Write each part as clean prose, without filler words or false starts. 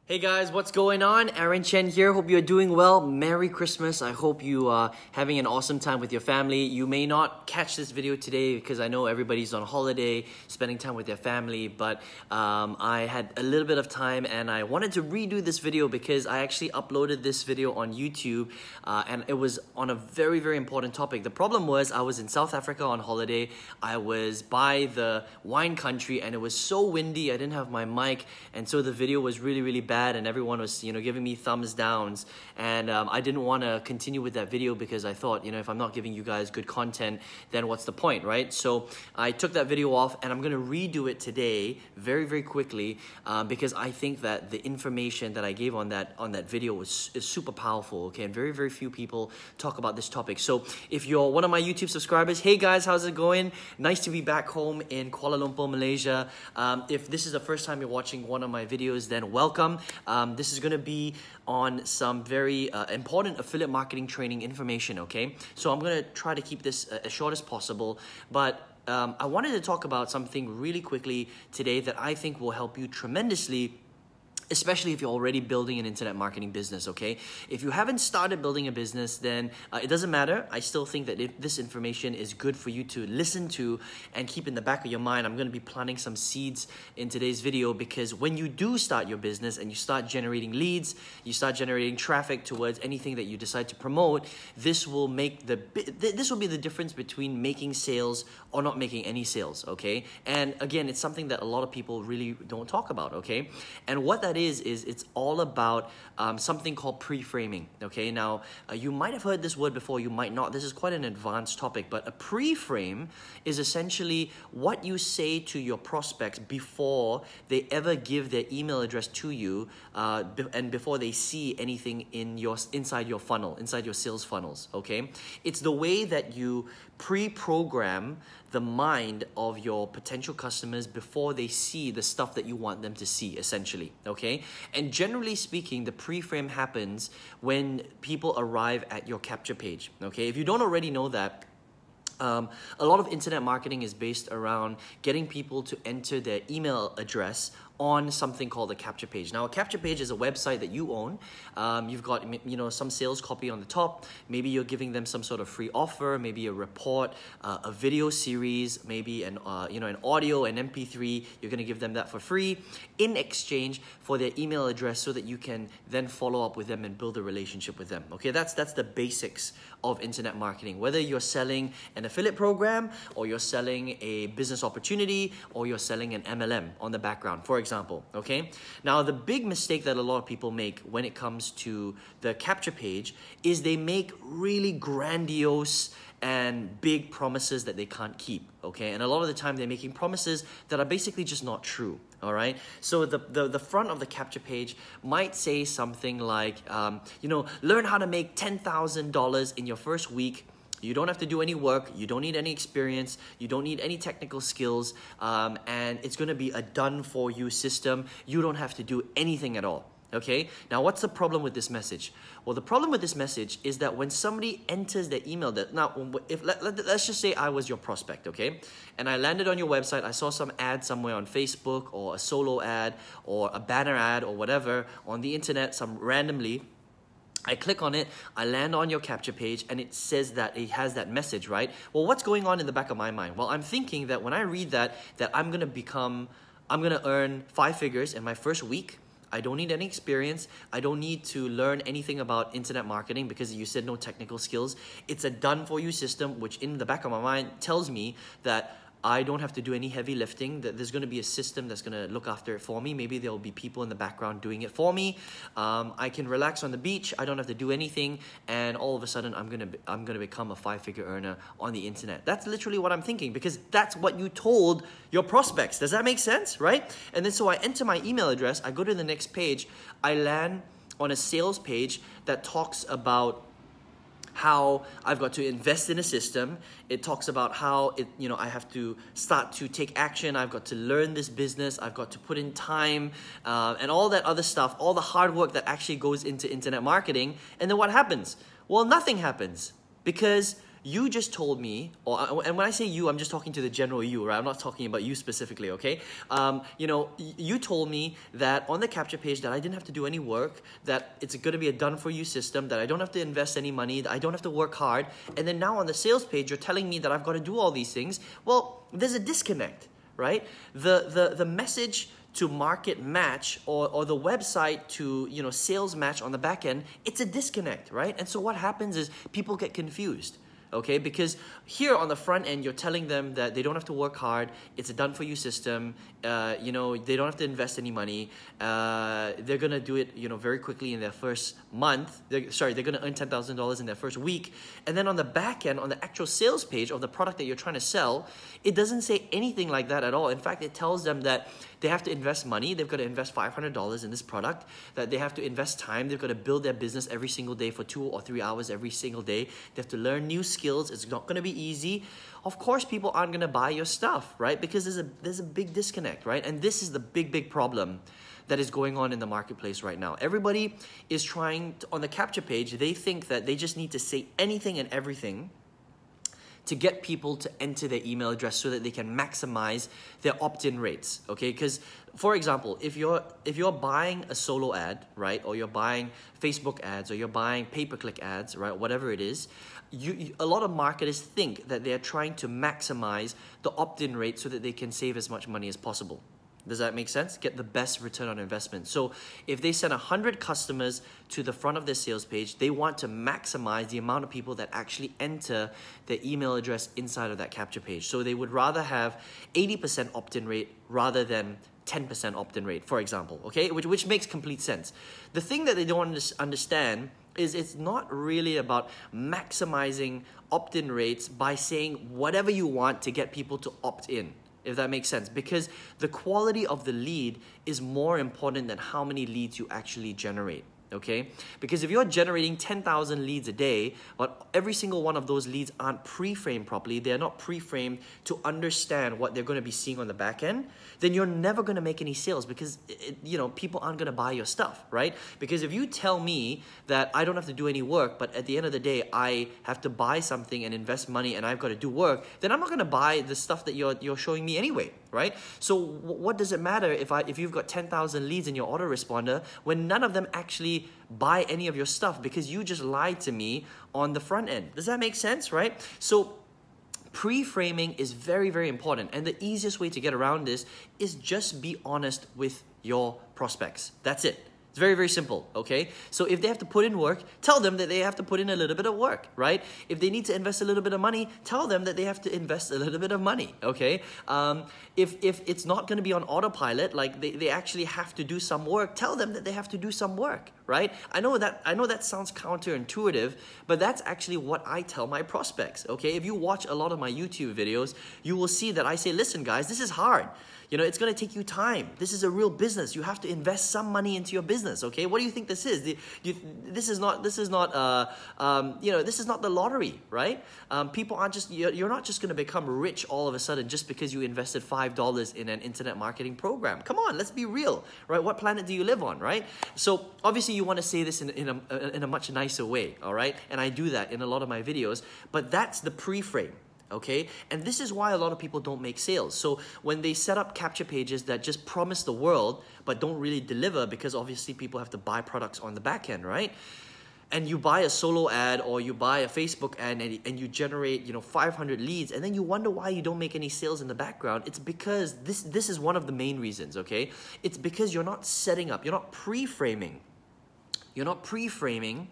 Hey guys, what's going on? Aaron Chen here. Hope you're doing well. Merry Christmas. I hope you are having an awesome time with your family. You may not catch this video today because I know everybody's on holiday, spending time with their family, but I had a little bit of time and I wanted to redo this video because I actually uploaded this video on YouTube and it was on a very, very important topic. The problem was I was in South Africa on holiday. I was by the wine country and it was so windy. I didn't have my mic, and so the video was really, really bad. And everyone was, giving me thumbs downs, and I didn't want to continue with that video because I thought, if I'm not giving you guys good content, then what's the point, right? So I took that video off, and I'm gonna redo it today, very, very quickly, because I think that the information that I gave on that video is super powerful. Okay, and very, very few people talk about this topic. So if you're one of my YouTube subscribers, hey guys, how's it going? Nice to be back home in Kuala Lumpur, Malaysia. If this is the first time you're watching one of my videos, then welcome. This is going to be on some very important affiliate marketing training information, okay? So I'm going to try to keep this as short as possible, but I wanted to talk about something really quickly today that I think will help you tremendously, especially if you're already building an internet marketing business, okay? If you haven't started building a business, then it doesn't matter. I still think that if this information is good for you to listen to and keep in the back of your mind. I'm gonna be planting some seeds in today's video, because when you do start your business and you start generating leads, you start generating traffic towards anything that you decide to promote, this will be the difference between making sales or not making any sales, okay? And again, it's something that a lot of people really don't talk about, okay? And what that is it's all about something called preframing, okay? Now, you might have heard this word before, you might not. This is quite an advanced topic, but a preframe is essentially what you say to your prospects before they ever give their email address to you and before they see anything inside your funnel, inside your sales funnels, okay? It's the way that you pre-program the mind of your potential customers before they see the stuff that you want them to see, essentially, okay? And generally speaking, the pre-frame happens when people arrive at your capture page, okay? If you don't already know that, a lot of internet marketing is based around getting people to enter their email address on something called a capture page. Now, a capture page is a website that you own. You've got, some sales copy on the top. Maybe you're giving them some sort of free offer, maybe a report, a video series, maybe an audio, an MP3. You're gonna give them that for free in exchange for their email address so that you can then follow up with them and build a relationship with them. Okay, that's the basics of internet marketing. Whether you're selling an affiliate program or you're selling a business opportunity or you're selling an MLM on the background, for example, okay? Now, the big mistake that a lot of people make when it comes to the capture page is they make really grandiose and big promises that they can't keep, okay? And a lot of the time they're making promises that are basically just not true, all right? So the front of the capture page might say something like, learn how to make $10,000 in your first week. You don't have to do any work, you don't need any experience, you don't need any technical skills, and it's gonna be a done-for-you system. You don't have to do anything at all, okay? Now, what's the problem with this message? Well, the problem with this message is that when somebody enters their email, let's just say I was your prospect, okay? And I landed on your website, I saw some ad somewhere on Facebook or a solo ad or a banner ad or whatever on the internet, some randomly. I click on it, I land on your capture page, and it says that it has that message, right? Well, what's going on in the back of my mind? Well, I'm thinking that when I read that I'm gonna earn 5 figures in my first week. I don't need any experience. I don't need to learn anything about internet marketing because you said no technical skills. It's a done-for-you system, which in the back of my mind tells me that I don't have to do any heavy lifting, that there's going to be a system that's going to look after it for me. Maybe there'll be people in the background doing it for me. I can relax on the beach. I don't have to do anything. And all of a sudden, I'm going to become a 5-figure earner on the internet. That's literally what I'm thinking, because that's what you told your prospects. Does that make sense, right? And then so I enter my email address. I go to the next page. I land on a sales page that talks about how I've got to invest in a system. It talks about how I have to start to take action. I've got to learn this business. I've got to put in time and all that other stuff, all the hard work that actually goes into internet marketing. And then what happens? Well, nothing happens because you just told me, and when I say you, I'm just talking to the general you, right? I'm not talking about you specifically, okay? You told me that on the capture page that I didn't have to do any work, that it's going to be a done-for-you system, that I don't have to invest any money, that I don't have to work hard, and then now on the sales page, you're telling me that I've got to do all these things. Well, there's a disconnect, right? The message to market match or the website to sales match on the back end, it's a disconnect, right? And so what happens is people get confused, okay? Because here on the front end, you're telling them that they don't have to work hard, it's a done-for-you system, they don't have to invest any money, they're gonna do it very quickly in their first month, they're gonna earn $10,000 in their first week, and then on the back end, on the actual sales page of the product that you're trying to sell, it doesn't say anything like that at all. In fact, it tells them that they have to invest money, they've got to invest $500 in this product, that they have to invest time, they've got to build their business every single day for 2 or 3 hours every single day, they have to learn new skills, it's not going to be easy. Of course, people aren't going to buy your stuff, right? Because there's a big disconnect, right? And this is the big problem that is going on in the marketplace right now. Everybody is trying to, on the capture page, they think that they just need to say anything and everything to get people to enter their email address so that they can maximize their opt-in rates, okay? Because, for example, if you're buying a solo ad, right, or you're buying Facebook ads, or you're buying pay-per-click ads, right, whatever it is, a lot of marketers think that they're trying to maximize the opt-in rate so that they can save as much money as possible. Does that make sense? Get the best return on investment. So if they send 100 customers to the front of their sales page, they want to maximize the amount of people that actually enter their email address inside of that capture page. So they would rather have 80% opt-in rate rather than 10% opt-in rate, for example, okay? Which makes complete sense. The thing that they don't understand is it's not really about maximizing opt-in rates by saying whatever you want to get people to opt in, if that makes sense, because the quality of the lead is more important than how many leads you actually generate, okay? Because if you're generating 10,000 leads a day, but every single one of those leads aren't pre-framed properly, they're not pre-framed to understand what they're going to be seeing on the back end, then you're never going to make any sales because people aren't going to buy your stuff, right? Because if you tell me that I don't have to do any work, but at the end of the day, I have to buy something and invest money and I've got to do work, then I'm not going to buy the stuff that you're showing me anyway, right? So what does it matter if you've got 10,000 leads in your autoresponder when none of them actually buy any of your stuff because you just lied to me on the front end? Does that make sense, right? So pre-framing is very, very important. And the easiest way to get around this is just be honest with your prospects. That's it. It's very, very simple, okay? So if they have to put in work, tell them that they have to put in a little bit of work, right? If they need to invest a little bit of money, tell them that they have to invest a little bit of money, okay? If it's not going to be on autopilot, like they actually have to do some work, tell them that they have to do some work, right? I know that sounds counterintuitive, but that's actually what I tell my prospects, okay? If you watch a lot of my YouTube videos, you will see that I say, listen guys, this is hard. It's going to take you time. This is a real business. You have to invest some money into your business, okay? What do you think this is? This is not the lottery, right? People aren't just, you're not just going to become rich all of a sudden just because you invested $5 in an internet marketing program. Come on, let's be real, right? What planet do you live on, right? So obviously you want to say this in a much nicer way, all right? And I do that in a lot of my videos, but that's the pre-frame. Okay, and this is why a lot of people don't make sales. So when they set up capture pages that just promise the world but don't really deliver, because obviously people have to buy products on the back end, right? And you buy a solo ad or you buy a Facebook ad and you generate 500 leads, and then you wonder why you don't make any sales in the background. It's because this is one of the main reasons, okay? It's because you're not setting up, you're not pre-framing. You're not pre-framing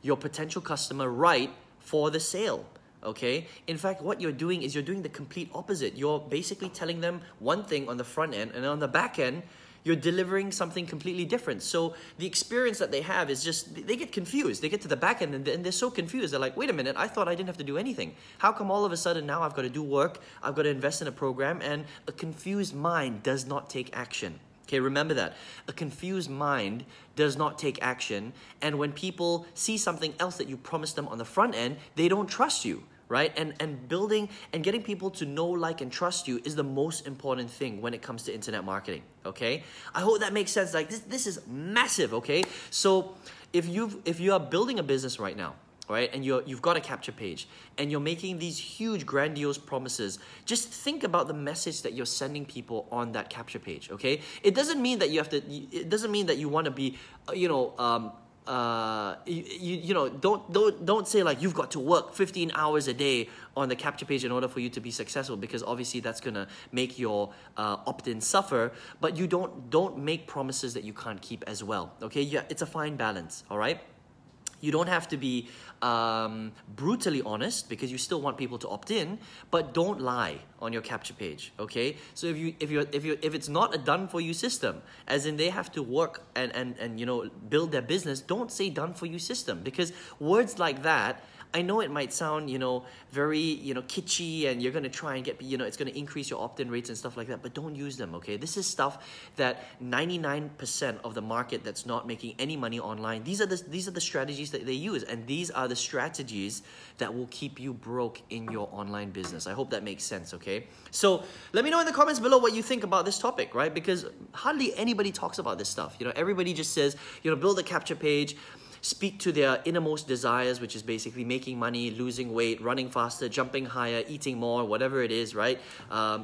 your potential customer right for the sale. Okay? In fact, what you're doing is you're doing the complete opposite. You're basically telling them one thing on the front end, and on the back end, you're delivering something completely different. So the experience that they have is just, they get confused. They get to the back end and they're so confused. They're like, wait a minute, I thought I didn't have to do anything. How come all of a sudden now I've got to do work, I've got to invest in a program, and a confused mind does not take action. Okay, remember that. A confused mind does not take action, and when people see something else that you promised them on the front end, they don't trust you, right? And building and getting people to know, like, and trust you is the most important thing when it comes to internet marketing, okay? I hope that makes sense. Like, this is massive, okay? So if you are building a business right now, right? And you've got a capture page and you're making these huge grandiose promises. Just think about the message that you're sending people on that capture page, okay? It doesn't mean that it doesn't mean that you want to be, don't say like you've got to work 15 hours a day on the capture page in order for you to be successful, because obviously that's gonna make your opt-in suffer. But you don't make promises that you can't keep as well, okay? Yeah, it's a fine balance, all right? You don't have to be brutally honest, because you still want people to opt in, but don't lie on your capture page, okay? So if it's not a done for you system, as in they have to work and build their business, don't say done for you system, because words like that, I know it might sound, very, kitschy, and you're going to try and get, it's going to increase your opt-in rates and stuff like that, but don't use them, okay? This is stuff that 99% of the market that's not making any money online, these are the strategies that they use, and these are the strategies that will keep you broke in your online business. I hope that makes sense, okay? So let me know in the comments below what you think about this topic, right? Because hardly anybody talks about this stuff. Everybody just says, build a capture page, speak to their innermost desires, which is basically making money, losing weight, running faster, jumping higher, eating more, whatever it is, right?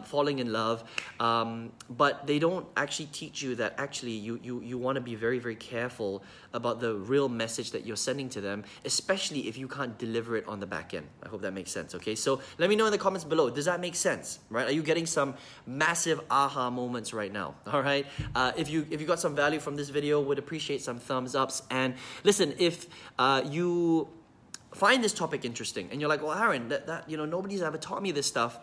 Falling in love. But they don't actually teach you that actually you want to be very, very careful about the real message that you're sending to them, especially if you can't deliver it on the back end. I hope that makes sense, okay? So let me know in the comments below, does that make sense, right? Are you getting some massive aha moments right now, all right? If you got some value from this video, would appreciate some thumbs ups. And listen, if you find this topic interesting and you're like, well, Aaron, nobody's ever taught me this stuff.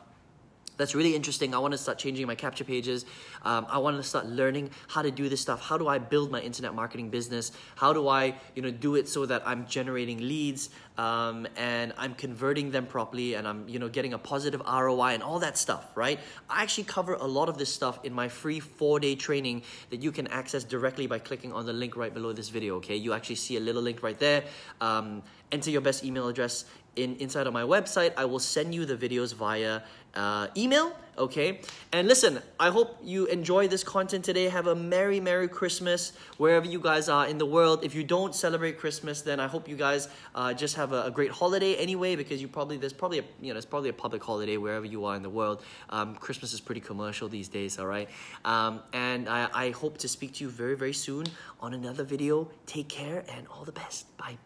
That's really interesting. I want to start changing my capture pages. I want to start learning how to do this stuff. How do I build my internet marketing business? How do I, do it so that I'm generating leads and I'm converting them properly, and I'm, getting a positive ROI and all that stuff, right? I actually cover a lot of this stuff in my free 4-day training that you can access directly by clicking on the link right below this video, okay? You actually see a little link right there. Enter your best email address inside of my website. I will send you the videos via email, okay? And listen, I hope you enjoy this content today. Have a Merry, Merry Christmas wherever you guys are in the world. If you don't celebrate Christmas, then I hope you guys just have a great holiday anyway, because there's probably a public holiday wherever you are in the world. Christmas is pretty commercial these days, all right? And I hope to speak to you very, very soon on another video. Take care and all the best. Bye.